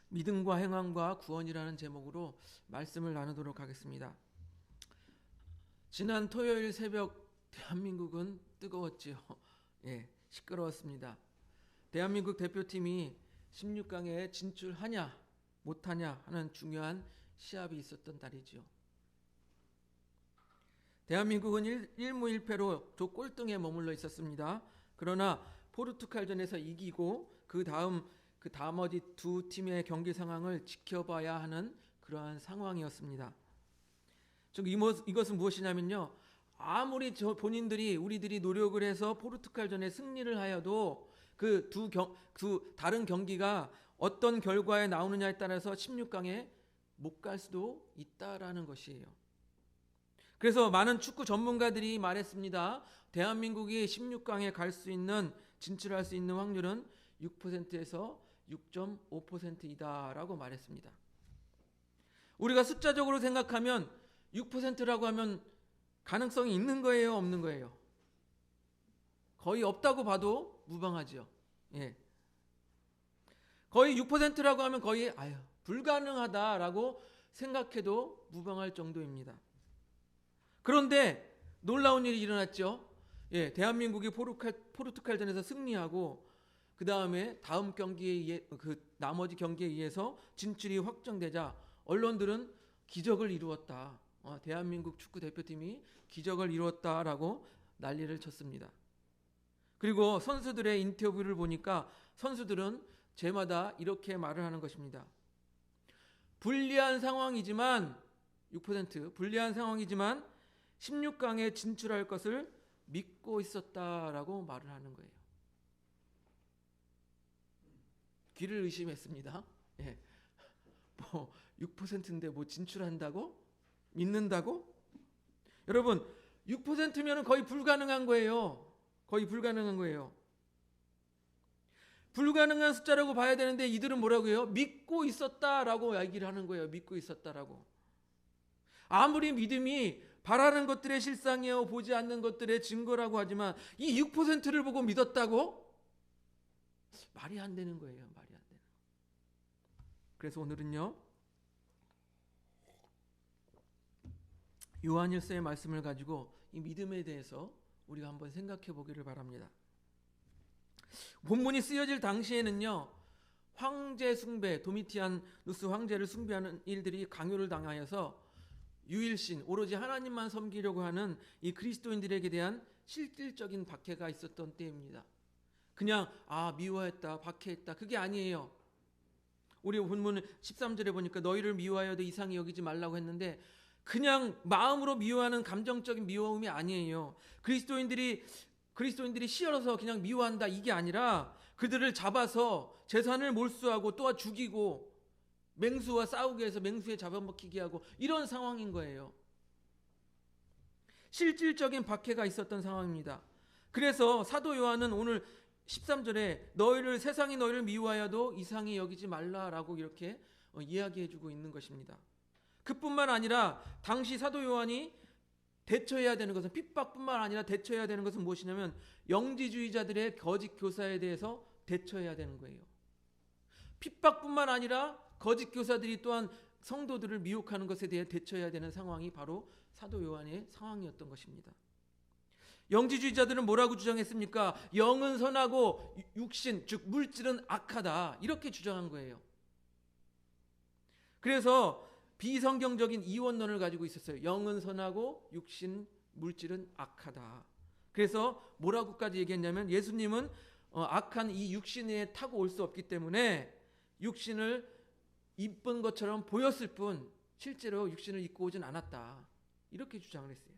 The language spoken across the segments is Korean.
믿음과 행함과 구원이라는 제목으로 말씀을 나누도록 하겠습니다. 지난 토요일 새벽 대한민국은 뜨거웠지요. 시끄러웠습니다. 대한민국 대표팀이 16강에 진출하냐 못하냐 하는 중요한 시합이 있었던 날이지요. 대한민국은 1무 1패로 조 꼴등에 머물러 있었습니다. 그러나 포르투갈전에서 이기고 그 나머지 두 팀의 경기 상황을 지켜봐야 하는 그러한 상황이었습니다. 즉 이것은 무엇이냐면요, 아무리 우리들이 노력을 해서 포르투갈전에 승리를 하여도 그 다른 경기가 어떤 결과에 나오느냐에 따라서 16강에 못 갈 수도 있다라는 것이에요. 그래서 많은 축구 전문가들이 말했습니다. 대한민국이 16강에 진출할 수 있는 확률은 6%에서 6.5%이다라고 말했습니다. 우리가 숫자적으로 생각하면 6%라고 하면 가능성이 있는 거예요, 없는 거예요? 거의 없다고 봐도 무방하죠. 거의 6%라고 하면 거의 불가능하다라고 생각해도 무방할 정도입니다. 그런데 놀라운 일이 일어났죠. 대한민국이 포르투갈전에서 승리하고 그 다음에 다음 나머지 경기에 의해서 진출이 확정되자 언론들은 기적을 이루었다. 대한민국 축구 대표팀이 기적을 이루었다라고 난리를 쳤습니다. 그리고 선수들의 인터뷰를 보니까 선수들은 제마다 이렇게 말을 하는 것입니다. 불리한 상황이지만 6% 불리한 상황이지만 16강에 진출할 것을 믿고 있었다라고 말을 하는 거예요. 귀를 의심했습니다. 6%인데 진출한다고? 믿는다고? 여러분, 6%면 거의 불가능한 거예요. 거의 불가능한 거예요. 불가능한 숫자라고 봐야 되는데 이들은 뭐라고 해요? 믿고 있었다라고 얘기를 하는 거예요. 믿고 있었다라고. 아무리 믿음이 바라는 것들의 실상이요 보지 않는 것들의 증거라고 하지만 이 6%를 보고 믿었다고? 말이 안 되는 거예요. 말이 안 되는. 그래서 오늘은요, 요한일서의 말씀을 가지고 이 믿음에 대해서 우리가 한번 생각해 보기를 바랍니다. 본문이 쓰여질 당시에는요, 황제 숭배, 도미티아누스 황제를 숭배하는 일들이 강요를 당하여서 유일신, 오로지 하나님만 섬기려고 하는 이 그리스도인들에게 대한 실질적인 박해가 있었던 때입니다. 그냥 미워했다, 박해했다, 그게 아니에요. 우리 본문 13절에 보니까 너희를 미워하여도 이상히 여기지 말라고 했는데 그냥 마음으로 미워하는 감정적인 미워움이 아니에요. 그리스도인들이 시열어서 그냥 미워한다, 이게 아니라 그들을 잡아서 재산을 몰수하고 또 죽이고 맹수와 싸우게 해서 맹수에 잡아먹히게 하고 이런 상황인 거예요. 실질적인 박해가 있었던 상황입니다. 그래서 사도 요한은 오늘 13절에 세상이 너희를 미워하여도 이상히 여기지 말라라고 이렇게 이야기해주고 있는 것입니다. 그뿐만 아니라 당시 사도 요한이 대처해야 되는 것은, 핍박뿐만 아니라 대처해야 되는 것은 무엇이냐면 영지주의자들의 거짓 교사에 대해서 대처해야 되는 거예요. 핍박뿐만 아니라 거짓 교사들이 또한 성도들을 미혹하는 것에 대해 대처해야 되는 상황이 바로 사도 요한의 상황이었던 것입니다. 영지주의자들은 뭐라고 주장했습니까? 영은 선하고 육신, 즉 물질은 악하다, 이렇게 주장한 거예요. 그래서 비성경적인 이원론을 가지고 있었어요. 영은 선하고 육신, 물질은 악하다. 그래서 뭐라고까지 얘기했냐면 예수님은 악한 이 육신에 타고 올 수 없기 때문에 육신을 이쁜 것처럼 보였을 뿐 실제로 육신을 입고 오진 않았다, 이렇게 주장을 했어요.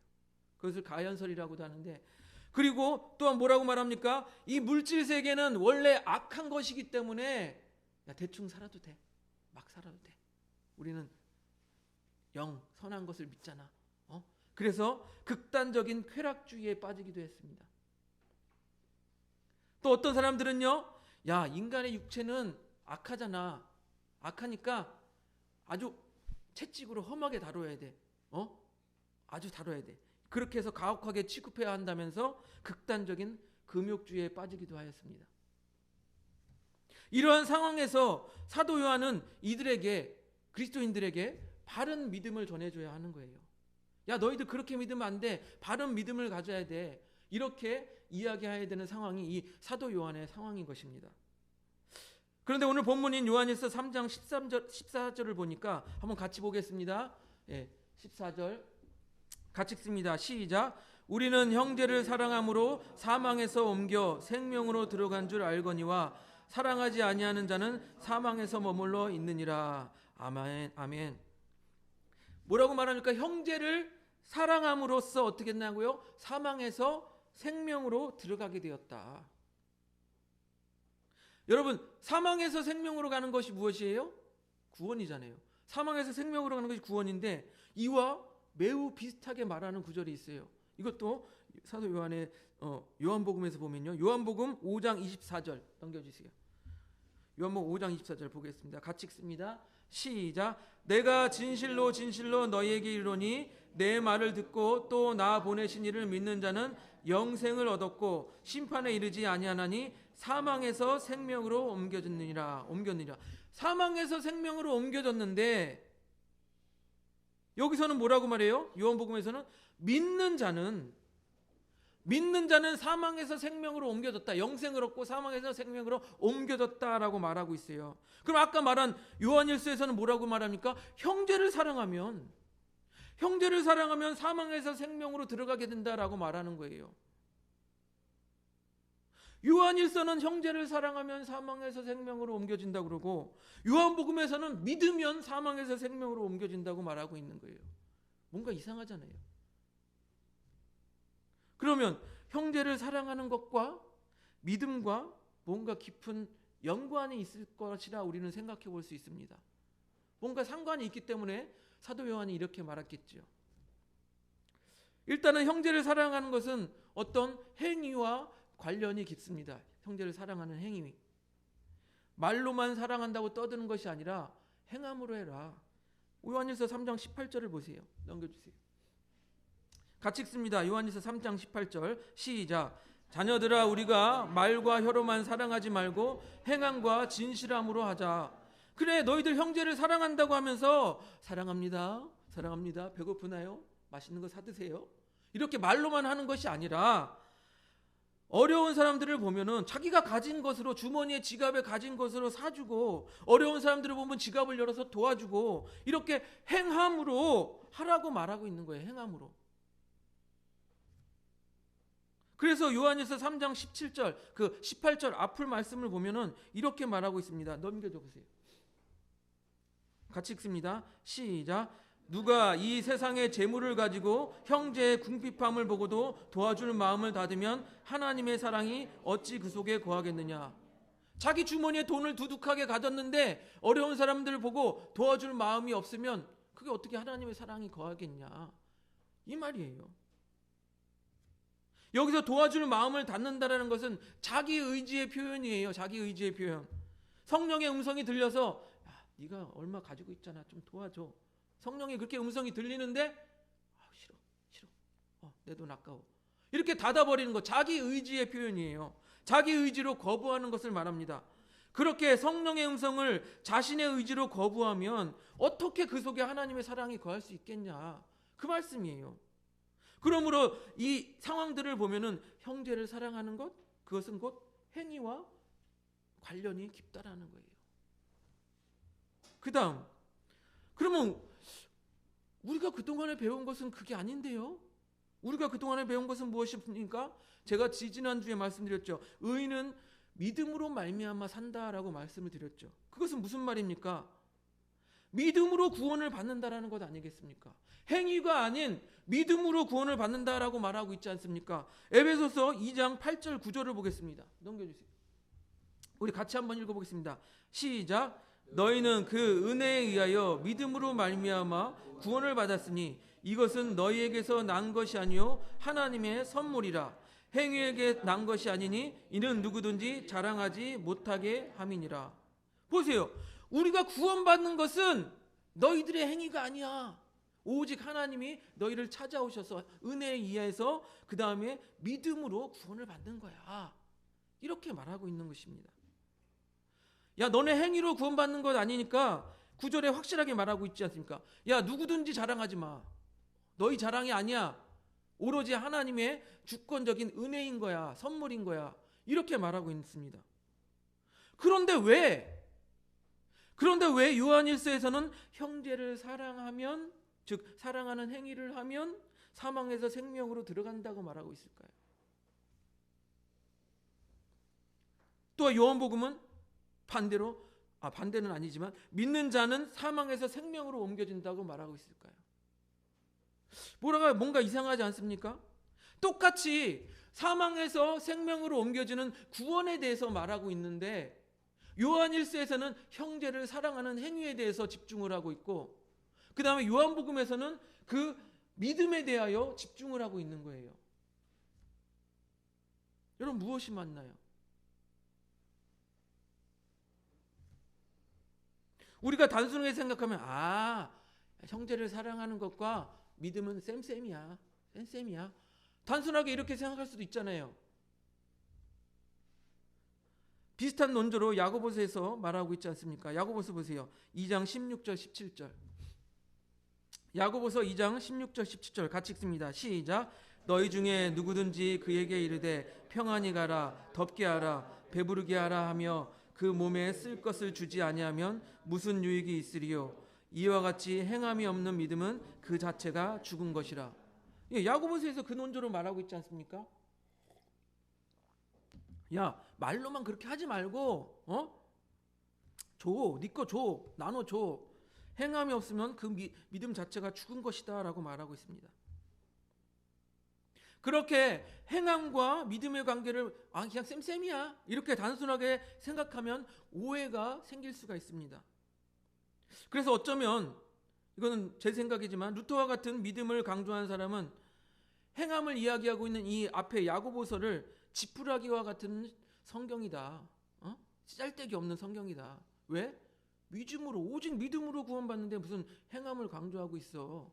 그것을 가연설이라고도 하는데, 그리고 또한 뭐라고 말합니까? 이 물질 세계는 원래 악한 것이기 때문에 대충 살아도 돼, 막 살아도 돼, 우리는 영 선한 것을 믿잖아. 그래서 극단적인 쾌락주의에 빠지기도 했습니다. 또 어떤 사람들은요, 인간의 육체는 악하잖아, 악하니까 아주 채찍으로 험하게 다뤄야 돼. 아주 다뤄야 돼. 그렇게 해서 가혹하게 취급해야 한다면서 극단적인 금욕주의에 빠지기도 하였습니다. 이러한 상황에서 사도 요한은 이들에게, 그리스도인들에게 바른 믿음을 전해줘야 하는 거예요. 야, 너희들 그렇게 믿으면 안 돼. 바른 믿음을 가져야 돼. 이렇게 이야기해야 되는 상황이 이 사도 요한의 상황인 것입니다. 그런데 오늘 본문인 요한일서 3장 14절을 보니까 한번 같이 보겠습니다. 14절 같이 읽습니다. 시작. 우리는 형제를 사랑함으로 사망에서 옮겨 생명으로 들어간 줄 알거니와 사랑하지 아니하는 자는 사망에서 머물러 있느니라. 아멘. 아멘. 뭐라고 말합니까? 형제를 사랑함으로써 어떻게 했냐고요? 사망에서 생명으로 들어가게 되었다. 여러분, 사망에서 생명으로 가는 것이 무엇이에요? 구원이잖아요. 사망에서 생명으로 가는 것이 구원인데 이와 매우 비슷하게 말하는 구절이 있어요. 이것도 사도 요한의 요한복음에서 보면요. 요한복음 5장 24절 넘겨주세요. 요한복음 5장 24절 보겠습니다. 같이 읽습니다. 시작. 내가 진실로 진실로 너희에게 이르노니 내 말을 듣고 또 나 보내신 이를 믿는 자는 영생을 얻었고 심판에 이르지 아니하나니 사망에서 생명으로 옮겨졌느니라. 사망에서 생명으로 옮겨졌는데 여기서는 뭐라고 말해요? 요한복음에서는 믿는 자는 사망에서 생명으로 옮겨졌다. 영생을 얻고 사망에서 생명으로 옮겨졌다라고 말하고 있어요. 그럼 아까 말한 요한일서에서는 뭐라고 말합니까? 형제를 사랑하면 사망에서 생명으로 들어가게 된다라고 말하는 거예요. 요한일서는 형제를 사랑하면 사망에서 생명으로 옮겨진다고 그러고 요한복음에서는 믿으면 사망에서 생명으로 옮겨진다고 말하고 있는 거예요. 뭔가 이상하잖아요. 그러면 형제를 사랑하는 것과 믿음과 뭔가 깊은 연관이 있을 것이라 우리는 생각해 볼 수 있습니다. 뭔가 상관이 있기 때문에 사도 요한이 이렇게 말했겠죠. 일단은 형제를 사랑하는 것은 어떤 행위와 관련이 깊습니다. 형제를 사랑하는 행위. 말로만 사랑한다고 떠드는 것이 아니라 행함으로 해라. 요한일서 3장 18절을 보세요. 넘겨주세요. 같이 읽습니다. 요한일서 3장 18절 시작. 자녀들아 우리가 말과 혀로만 사랑하지 말고 행함과 진실함으로 하자. 그래, 너희들 형제를 사랑한다고 하면서 사랑합니다. 배고프나요? 맛있는 거 사드세요. 이렇게 말로만 하는 것이 아니라 어려운 사람들을 보면은 자기가 가진 것으로, 주머니에 지갑에 가진 것으로 사주고, 어려운 사람들을 보면 지갑을 열어서 도와주고, 이렇게 행함으로 하라고 말하고 있는 거예요. 행함으로. 그래서 요한일서 3장 17절, 18절 앞을 말씀을 보면은 이렇게 말하고 있습니다. 넘겨줘 보세요. 같이 읽습니다. 시작. 누가 이 세상의 재물을 가지고 형제의 궁핍함을 보고도 도와줄 마음을 닫으면 하나님의 사랑이 어찌 그 속에 거하겠느냐. 자기 주머니에 돈을 두둑하게 가졌는데 어려운 사람들을 보고 도와줄 마음이 없으면 그게 어떻게 하나님의 사랑이 거하겠냐, 이 말이에요. 여기서 도와줄 마음을 닫는다라는 것은 자기 의지의 표현이에요. 자기 의지의 표현. 성령의 음성이 들려서 야, 네가 얼마 가지고 있잖아, 좀 도와줘. 성령이 그렇게 음성이 들리는데 싫어. 내 돈 아까워. 이렇게 닫아버리는 거, 자기 의지의 표현이에요. 자기 의지로 거부하는 것을 말합니다. 그렇게 성령의 음성을 자신의 의지로 거부하면 어떻게 그 속에 하나님의 사랑이 거할 수 있겠냐, 그 말씀이에요. 그러므로 이 상황들을 보면은 형제를 사랑하는 것, 그것은 곧 행위와 관련이 깊다라는 거예요. 그 다음, 그러면 우리가 그동안에 배운 것은 그게 아닌데요? 우리가 그동안에 배운 것은 무엇입니까? 제가 지지난주에 말씀드렸죠. 의인은 믿음으로 말미암아 산다라고 말씀을 드렸죠. 그것은 무슨 말입니까? 믿음으로 구원을 받는다라는 것 아니겠습니까? 행위가 아닌 믿음으로 구원을 받는다라고 말하고 있지 않습니까? 에베소서 2장 8절 9절을 보겠습니다. 넘겨주세요. 우리 같이 한번 읽어보겠습니다. 시작. 너희는 그 은혜에 의하여 믿음으로 말미암아 구원을 받았으니 이것은 너희에게서 난 것이 아니요 하나님의 선물이라. 행위에게 난 것이 아니니 이는 누구든지 자랑하지 못하게 함이니라. 보세요. 우리가 구원받는 것은 너희들의 행위가 아니야. 오직 하나님이 너희를 찾아오셔서 은혜에 의해서 그 다음에 믿음으로 구원을 받는 거야. 이렇게 말하고 있는 것입니다. 야, 너네 행위로 구원받는 것 아니니까 9절에 확실하게 말하고 있지 않습니까? 야, 누구든지 자랑하지 마. 너희 자랑이 아니야. 오로지 하나님의 주권적인 은혜인 거야. 선물인 거야. 이렇게 말하고 있습니다. 그런데 왜 요한일서에서는 형제를 사랑하면, 즉 사랑하는 행위를 하면 사망에서 생명으로 들어간다고 말하고 있을까요? 또 요한복음은 반대는 아니지만 믿는 자는 사망에서 생명으로 옮겨진다고 말하고 있을까요? 뭔가 이상하지 않습니까? 똑같이 사망에서 생명으로 옮겨지는 구원에 대해서 말하고 있는데 요한일서에서는 형제를 사랑하는 행위에 대해서 집중을 하고 있고, 그 다음에 요한복음에서는 그 믿음에 대하여 집중을 하고 있는 거예요. 여러분, 무엇이 맞나요? 우리가 단순하게 생각하면 형제를 사랑하는 것과 믿음은 쌤쌤이야. 단순하게 이렇게 생각할 수도 있잖아요. 비슷한 논조로 야고보서에서 말하고 있지 않습니까? 야고보서 보세요. 2장 16절 17절. 야고보서 2장 16절 17절 같이 읽습니다. 시작. 너희 중에 누구든지 그에게 이르되 평안히 가라, 덥게 하라, 배부르게 하라 하며 그 몸에 쓸 것을 주지 아니하면 무슨 유익이 있으리요? 이와 같이 행함이 없는 믿음은 그 자체가 죽은 것이라. 야고보서에서 그 논조로 말하고 있지 않습니까? 야, 말로만 그렇게 하지 말고 네 거 줘, 나눠 줘. 행함이 없으면 그 믿음 자체가 죽은 것이다 라고 말하고 있습니다. 그렇게 행함과 믿음의 관계를 그냥 쌤쌤이야 이렇게 단순하게 생각하면 오해가 생길 수가 있습니다. 그래서 어쩌면 이거는 제 생각이지만 루터와 같은 믿음을 강조하는 사람은 행함을 이야기하고 있는 이 앞에 야고보서를 지푸라기와 같은 성경이다. 짤데기 없는 성경이다. 왜? 오직 믿음으로 구원받는데 무슨 행함을 강조하고 있어.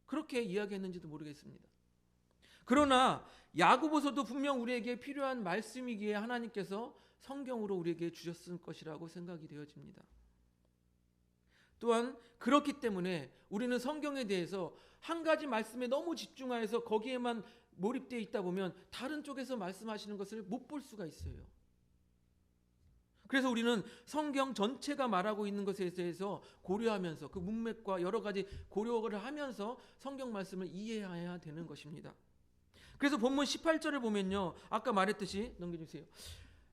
그렇게 이야기했는지도 모르겠습니다. 그러나 야고보서도 분명 우리에게 필요한 말씀이기에 하나님께서 성경으로 우리에게 주셨을 것이라고 생각이 되어집니다. 또한 그렇기 때문에 우리는 성경에 대해서 한 가지 말씀에 너무 집중하여서 거기에만 몰입되어 있다 보면 다른 쪽에서 말씀하시는 것을 못 볼 수가 있어요. 그래서 우리는 성경 전체가 말하고 있는 것에 대해서 고려하면서 그 문맥과 여러 가지 고려를 하면서 성경 말씀을 이해해야 되는 것입니다. 그래서 본문 18절을 보면요, 아까 말했듯이 넘겨주세요.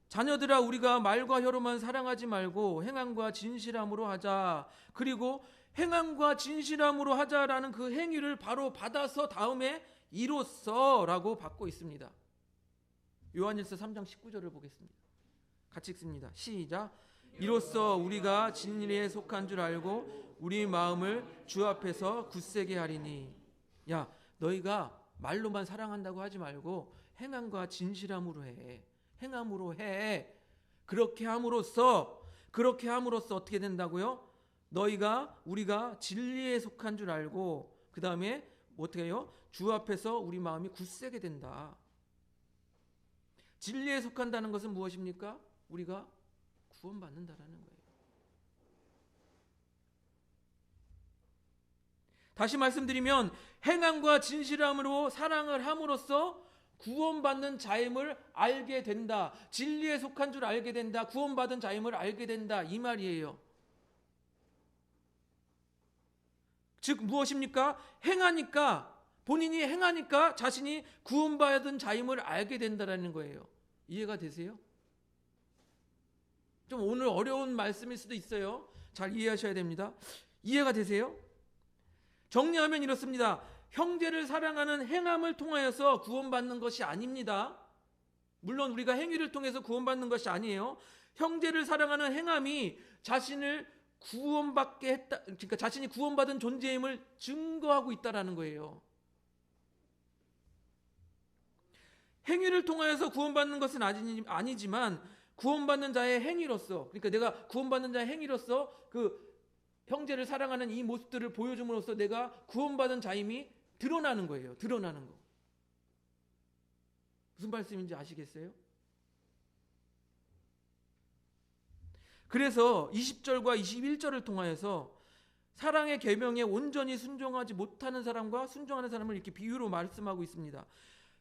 자녀들아, 우리가 말과 혀로만 사랑하지 말고 행함과 진실함으로 하자. 그리고 행함과 진실함으로 하자라는 그 행위를 바로 받아서 다음에 이로써라고 받고 있습니다. 요한일서 3장 19절을 보겠습니다. 같이 읽습니다. 시작. 이로써 우리가 진리에 속한 줄 알고 우리 마음을 주 앞에서 굳세게 하리니. 야, 너희가 말로만 사랑한다고 하지 말고 행함과 진실함으로 해. 행함으로 해. 그렇게 함으로써 어떻게 된다고요? 우리가 진리에 속한 줄 알고 그 다음에 어떻게 해요? 주 앞에서 우리 마음이 굳세게 된다. 진리에 속한다는 것은 무엇입니까? 우리가 구원받는다라는 거예요. 다시 말씀드리면 행함과 진실함으로 사랑을 함으로써 구원받는 자임을 알게 된다. 진리에 속한 줄 알게 된다. 구원받은 자임을 알게 된다. 이 말이에요. 즉 무엇입니까? 본인이 행하니까 자신이 구원받은 자임을 알게 된다라는 거예요. 이해가 되세요? 좀 오늘 어려운 말씀일 수도 있어요. 잘 이해하셔야 됩니다. 이해가 되세요? 정리하면 이렇습니다. 형제를 사랑하는 행함을 통하여서 구원받는 것이 아닙니다. 물론 우리가 행위를 통해서 구원받는 것이 아니에요. 형제를 사랑하는 행함이 자신을 구원받게 했다, 그러니까 자신이 구원받은 존재임을 증거하고 있다라는 거예요. 행위를 통하여서 구원받는 것은 아니지만 구원받는 자의 행위로서, 그러니까 내가 구원받는 자의 행위로서 그 형제를 사랑하는 이 모습들을 보여줌으로써 내가 구원받은 자임이 드러나는 거예요. 드러나는 거. 무슨 말씀인지 아시겠어요? 그래서 20절과 21절을 통하여서 사랑의 계명에 온전히 순종하지 못하는 사람과 순종하는 사람을 이렇게 비유로 말씀하고 있습니다.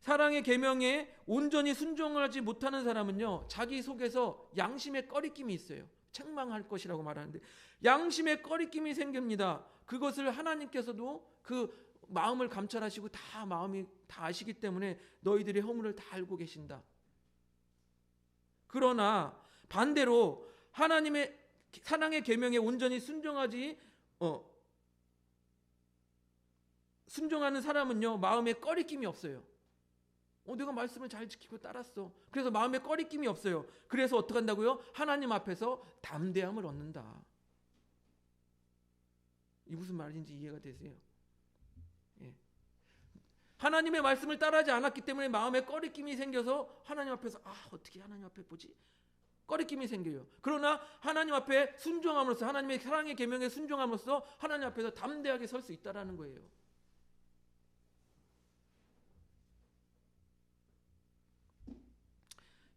사랑의 계명에 온전히 순종하지 못하는 사람은요, 자기 속에서 양심의 꺼리낌이 있어요. 책망할 것이라고 말하는데 양심의 꺼리낌이 생깁니다. 그것을 하나님께서도 그 마음을 감찰하시고 다 마음이 다 아시기 때문에 너희들의 허물을 다 알고 계신다. 그러나 반대로 하나님의 사랑의 계명에 온전히 순종하는 사람은요, 마음에 꺼리낌이 없어요. 내가 말씀을 잘 지키고 따랐어. 그래서 마음에 꺼리낌이 없어요. 그래서 어떻게 한다고요? 하나님 앞에서 담대함을 얻는다. 이 무슨 말인지 이해가 되세요? 예. 하나님의 말씀을 따르지 않았기 때문에 마음에 꺼리낌이 생겨서 하나님 앞에서 어떻게 하나님 앞에 보지? 꺼리낌이 생겨요. 그러나 하나님 앞에 순종함으로써, 하나님의 사랑의 계명에 순종함으로써 하나님 앞에서 담대하게 설 수 있다라는 거예요.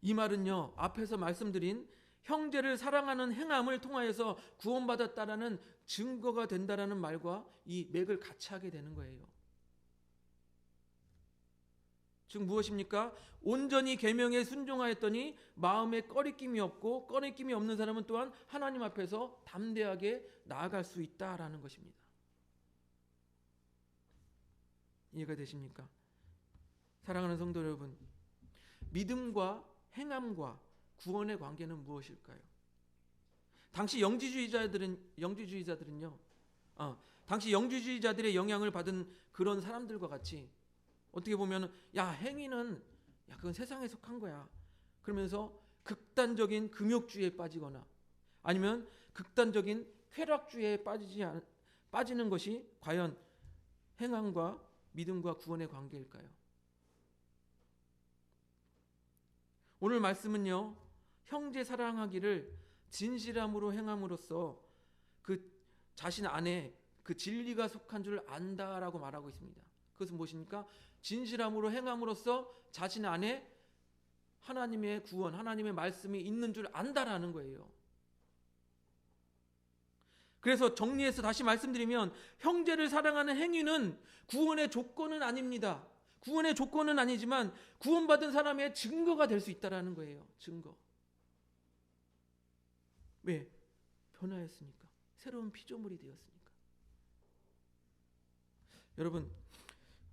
이 말은요, 앞에서 말씀드린 형제를 사랑하는 행함을 통하여서 구원받았다라는 증거가 된다라는 말과 이 맥을 같이 하게 되는 거예요. 즉 무엇입니까? 온전히 계명에 순종하였더니 마음에 꺼리낌이 없고, 꺼리낌이 없는 사람은 또한 하나님 앞에서 담대하게 나아갈 수 있다라는 것입니다. 이해가 되십니까? 사랑하는 성도 여러분, 믿음과 행함과 구원의 관계는 무엇일까요? 당시 영지주의자들은요, 당시 영지주의자들의 영향을 받은 그런 사람들과 같이 어떻게 보면 행위는 그건 세상에 속한 거야. 그러면서 극단적인 금욕주의에 빠지거나 아니면 극단적인 쾌락주의에 빠지는 것이 과연 행함과 믿음과 구원의 관계일까요? 오늘 말씀은요, 형제 사랑하기를 진실함으로 행함으로써 그 자신 안에 그 진리가 속한 줄 안다라고 말하고 있습니다. 그것은 무엇입니까? 진실함으로 행함으로써 자신 안에 하나님의 구원, 하나님의 말씀이 있는 줄 안다라는 거예요. 그래서 정리해서 다시 말씀드리면 형제를 사랑하는 행위는 구원의 조건은 아닙니다. 구원의 조건은 아니지만 구원받은 사람의 증거가 될 수 있다라는 거예요. 증거. 왜? 변화했으니까. 새로운 피조물이 되었으니까. 여러분,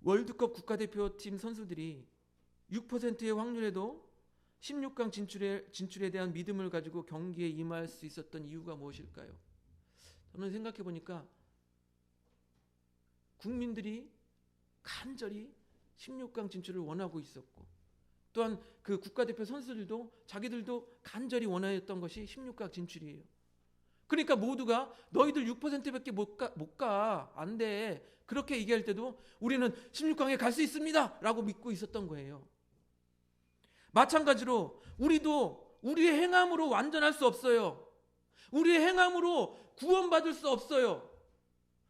월드컵 국가대표팀 선수들이 6%의 확률에도 16강 진출에 대한 믿음을 가지고 경기에 임할 수 있었던 이유가 무엇일까요? 저는 생각해 보니까 국민들이 간절히 16강 진출을 원하고 있었고, 또한 그 국가대표 선수들도 자기들도 간절히 원하였던 것이 16강 진출이에요. 그러니까 모두가 너희들 6%밖에 못 가. 안 돼. 그렇게 얘기할 때도 우리는 16강에 갈 수 있습니다. 라고 믿고 있었던 거예요. 마찬가지로 우리도 우리의 행함으로 완전할 수 없어요. 우리의 행함으로 구원받을 수 없어요.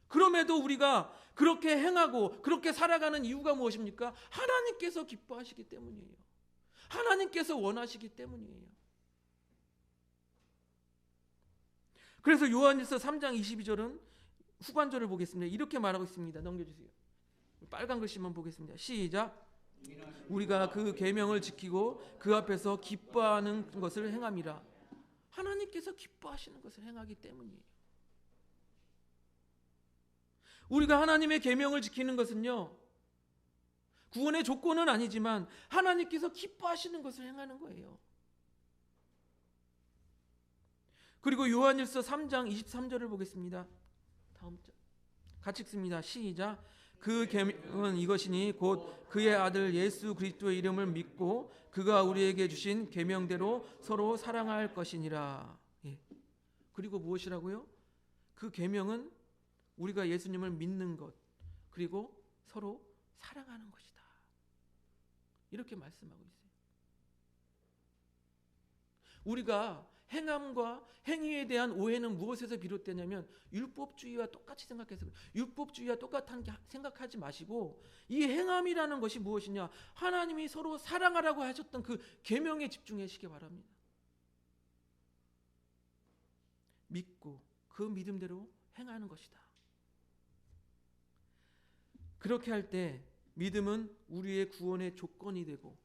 그럼에도 우리가 그렇게 행하고 그렇게 살아가는 이유가 무엇입니까? 하나님께서 기뻐하시기 때문이에요. 하나님께서 원하시기 때문이에요. 그래서 요한일서 3장 22절은 후반절을 보겠습니다. 이렇게 말하고 있습니다. 넘겨주세요. 빨간 글씨만 보겠습니다. 시작. 우리가 그 계명을 지키고 그 앞에서 기뻐하는 것을 행함이라. 하나님께서 기뻐하시는 것을 행하기 때문이에요. 우리가 하나님의 계명을 지키는 것은요, 구원의 조건은 아니지만 하나님께서 기뻐하시는 것을 행하는 거예요. 그리고 요한일서 3장 23절을 보겠습니다. 다음 절 같이 읽습니다. 시작. 그 계명은 이것이니 곧 그의 아들 예수 그리스도의 이름을 믿고 그가 우리에게 주신 계명대로 서로 사랑할 것이니라. 예. 그리고 무엇이라고요? 그 계명은 우리가 예수님을 믿는 것, 그리고 서로 사랑하는 것이다. 이렇게 말씀하고 있어요. 우리가 행함과 행위에 대한 오해는 무엇에서 비롯되냐면 율법주의와 똑같이 생각해서 율법주의와 똑같은 게 생각하지 마시고 이 행함이라는 것이 무엇이냐? 하나님이 서로 사랑하라고 하셨던 그 계명에 집중하시기 바랍니다. 믿고 그 믿음대로 행하는 것이다. 그렇게 할 때 믿음은 우리의 구원의 조건이 되고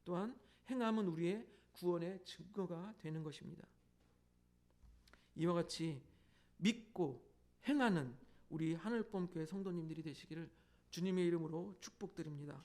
또한 행함은 우리의 구원의 증거가 되는 것입니다. 이와 같이 믿고 행하는 우리 하늘봄교회 성도님들이 되시기를 주님의 이름으로 축복드립니다.